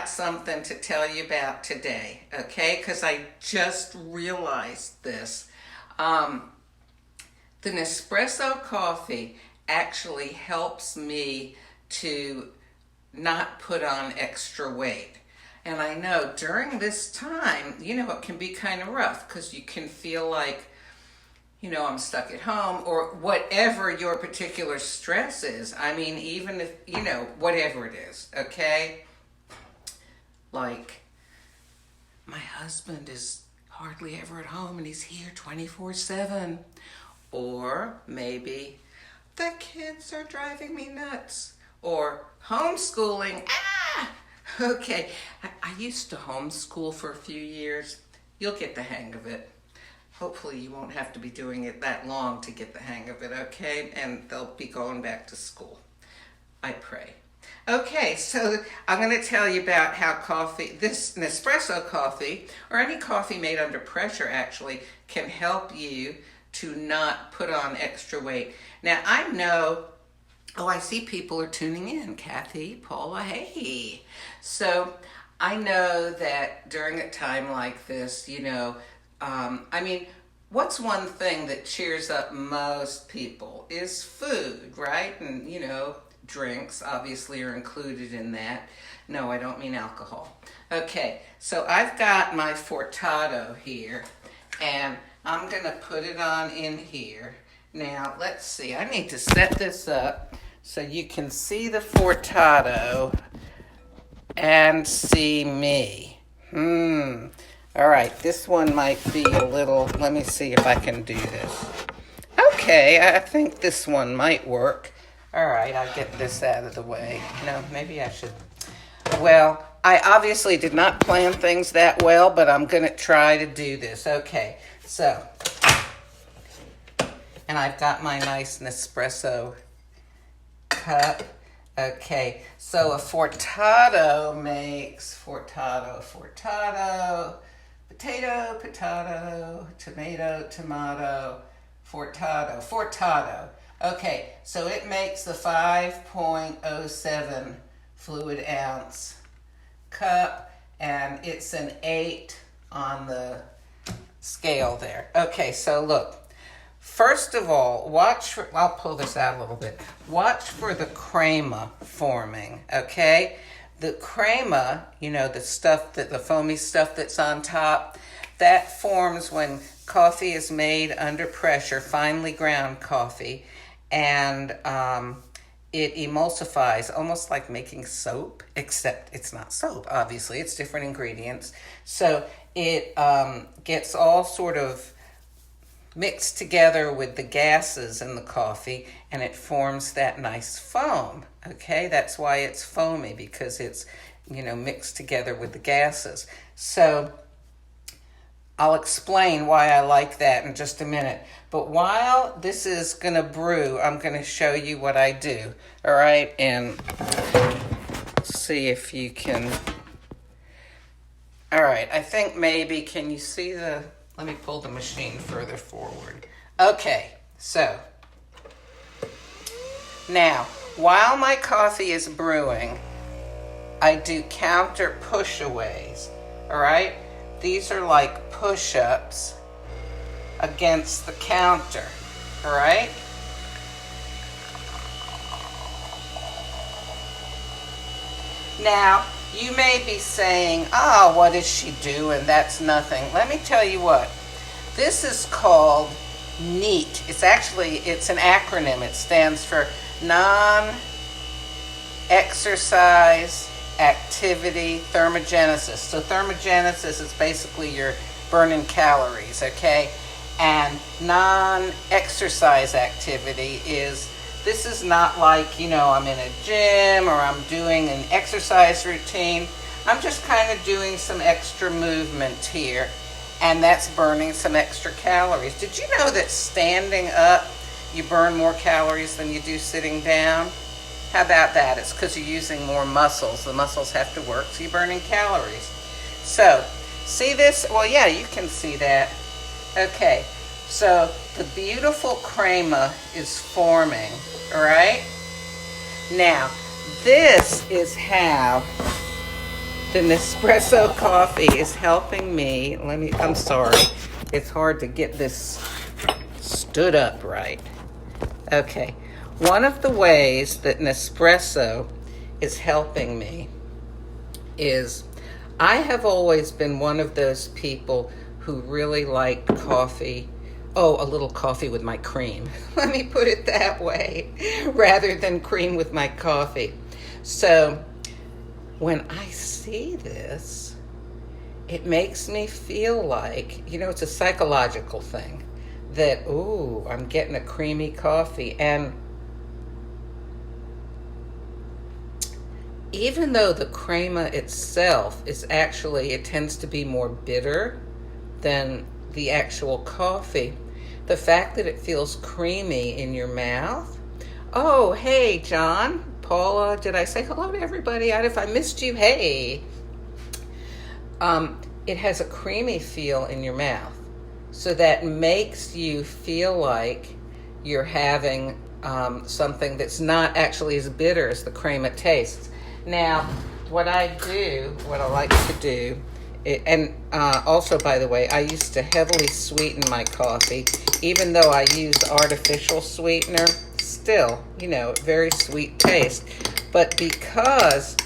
got something to tell you about today, okay? Because I just realized this. The Nespresso coffee actually helps me to not put on extra weight. And I know during this time, it can be kind of rough because you can feel like, I'm stuck at home or whatever your particular stress is. I mean, even if, whatever it is, okay? Like, my husband is hardly ever at home and he's here 24/7. Or maybe the kids are driving me nuts. Or homeschooling. Okay. I used to homeschool for a few years. You'll get the hang of it. Hopefully you won't have to be doing it that long to get the hang of it, okay? And they'll be going back to school. I pray. Okay, so I'm going to tell you about how this Nespresso coffee, or any coffee made under pressure actually, can help you to not put on extra weight. Now, I know, I see people are tuning in. Kathy, Paula, hey. So I know that during a time like this, what's one thing that cheers up most people is food, right? And, drinks obviously are included in that. No, I don't mean alcohol. Okay, so I've got my Fortato here, and I'm going to put it on in here. Now, let's see. I need to set this up so you can see the Fortato and see me. All right, this one might be a little, let me see if I can do this. Okay, I think this one might work. All right, I'll get this out of the way. No, maybe I should. Well, I obviously did not plan things that well, but I'm going to try to do this. Okay, so, and I've got my nice Nespresso cup. Okay, so a Fortato makes Fortato, potato, tomato, Fortato. Okay, so it makes the 5.07 fluid ounce cup, and it's an 8 on the scale there. Okay, so look. First of all, I'll pull this out a little bit. Watch for the crema forming, okay? The crema, the foamy stuff that's on top, that forms when coffee is made under pressure, finely ground coffee, and it emulsifies, almost like making soap, except it's not soap, obviously. It's different ingredients. So it gets all sort of mixed together with the gases in the coffee, and it forms that nice foam, okay? That's why it's foamy, because it's, mixed together with the gases. So I'll explain why I like that in just a minute. But while this is going to brew, I'm going to show you what I do, all right? And see if you can... All right, I think maybe, can you see let me pull the machine further forward. Okay, so now, while my coffee is brewing, I do counter push-aways, all right? These are like push-ups against the counter, all right? Now, you may be saying, what is she doing? That's nothing. Let me tell you what. This is called NEAT. It's an acronym. It stands for Non-Exercise Activity Thermogenesis. So thermogenesis is basically you're burning calories, okay? And non-exercise activity this is not like, I'm in a gym or I'm doing an exercise routine. I'm just kind of doing some extra movement here, and that's burning some extra calories. Did you know that standing up, you burn more calories than you do sitting down? How about that? It's because you're using more muscles. The muscles have to work, so you're burning calories. So, see this? Well, yeah, you can see that. Okay, so the beautiful crema is forming, all right? Now, this is how The Nespresso coffee is helping me. I'm sorry. It's hard to get this stood up right. Okay. One of the ways that Nespresso is helping me is I have always been one of those people who really liked coffee. Oh, a little coffee with my cream. Let me put it that way, rather than cream with my coffee. So when I see this, it makes me feel like, it's a psychological thing that, ooh, I'm getting a creamy coffee. And even though the crema itself is actually, it tends to be more bitter than the actual coffee, the fact that it feels creamy in your mouth. Oh, hey, John, Paula, did I say hello to everybody? If I missed you, hey. It has a creamy feel in your mouth. So that makes you feel like you're having something that's not actually as bitter as the crema tastes. Now, what I like to do, and also, by the way, I used to heavily sweeten my coffee, even though I use artificial sweetener, still, very sweet taste. But because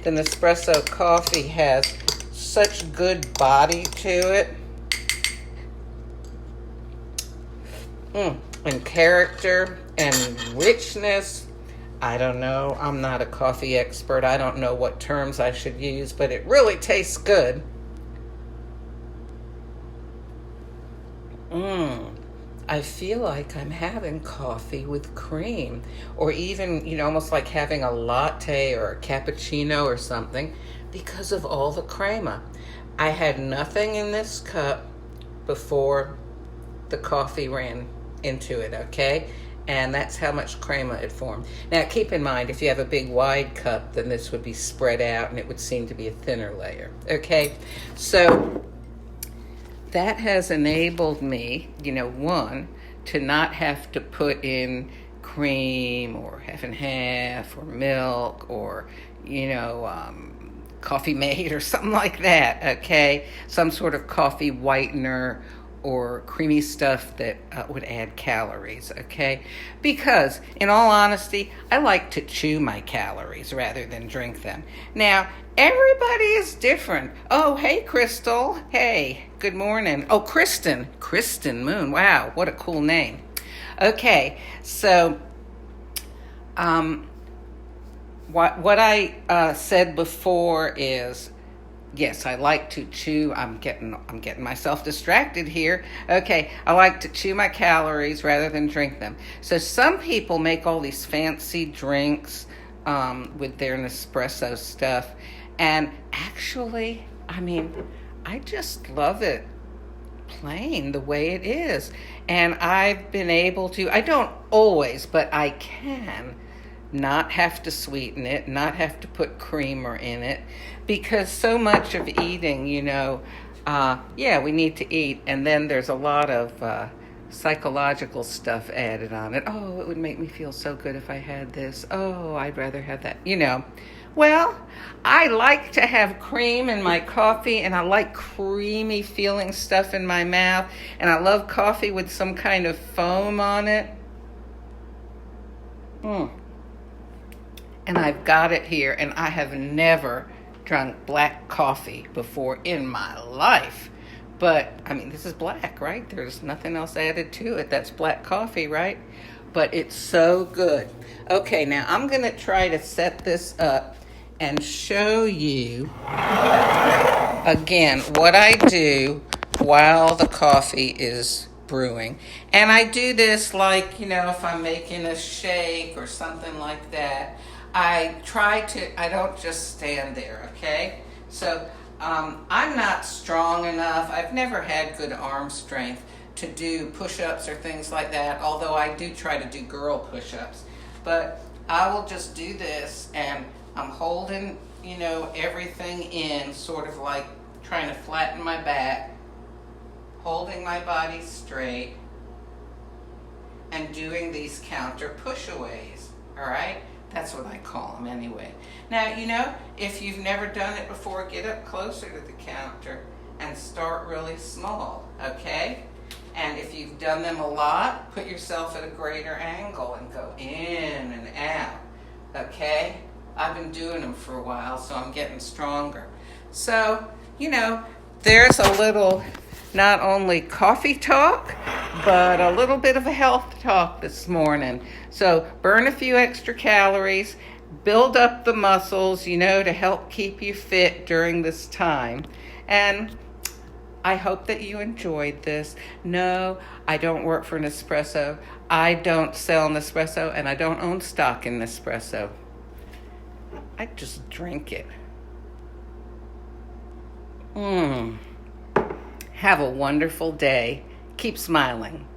the Nespresso coffee has such good body to it, and character and richness, I don't know. I'm not a coffee expert. I don't know what terms I should use, but it really tastes good. I feel like I'm having coffee with cream, or even, almost like having a latte or a cappuccino or something because of all the crema. I had nothing in this cup before the coffee ran into it, okay? And that's how much crema it formed. Now, keep in mind, if you have a big wide cup, then this would be spread out and it would seem to be a thinner layer, okay? So that has enabled me, one, to not have to put in cream or half and half or milk or, Coffee Mate or something like that, okay? Some sort of coffee whitener or creamy stuff that would add calories, okay? Because, in all honesty, I like to chew my calories rather than drink them. Now, everybody is different. Oh, hey, Crystal. Hey, good morning. Oh, Kristen Moon. Wow, what a cool name. Okay, so what I said before is, yes, I like to chew. I'm getting myself distracted here. Okay, I like to chew my calories rather than drink them. So some people make all these fancy drinks with their Nespresso stuff, and actually, I just love it plain the way it is. And I've been able to, I don't always, but I can not have to sweeten it, not have to put creamer in it, because so much of eating, we need to eat, and then there's a lot of psychological stuff added on it. Oh, it would make me feel so good if I had this. Oh, I'd rather have that, Well, I like to have cream in my coffee, and I like creamy feeling stuff in my mouth, and I love coffee with some kind of foam on it. And I've got it here, and I have never drunk black coffee before in my life. But, this is black, right? There's nothing else added to it. That's black coffee, right? But it's so good. Okay, now I'm going to try to set this up and show you, again, what I do while the coffee is brewing. And I do this like, if I'm making a shake or something like that. I don't just stand there, okay? So I'm not strong enough. I've never had good arm strength to do push-ups or things like that, although I do try to do girl push-ups. But I will just do this, and I'm holding, everything in, sort of like trying to flatten my back, holding my body straight, and doing these counter push-aways, all right? That's what I call them anyway. Now, if you've never done it before, get up closer to the counter and start really small, okay? And if you've done them a lot, put yourself at a greater angle and go in and out, okay? I've been doing them for a while, so I'm getting stronger. So, there's a little, not only coffee talk, but a little bit of a health talk this morning. So burn a few extra calories, build up the muscles, to help keep you fit during this time. And I hope that you enjoyed this. No, I don't work for Nespresso. I don't sell Nespresso, and I don't own stock in Nespresso. I just drink it. Have a wonderful day. Keep smiling.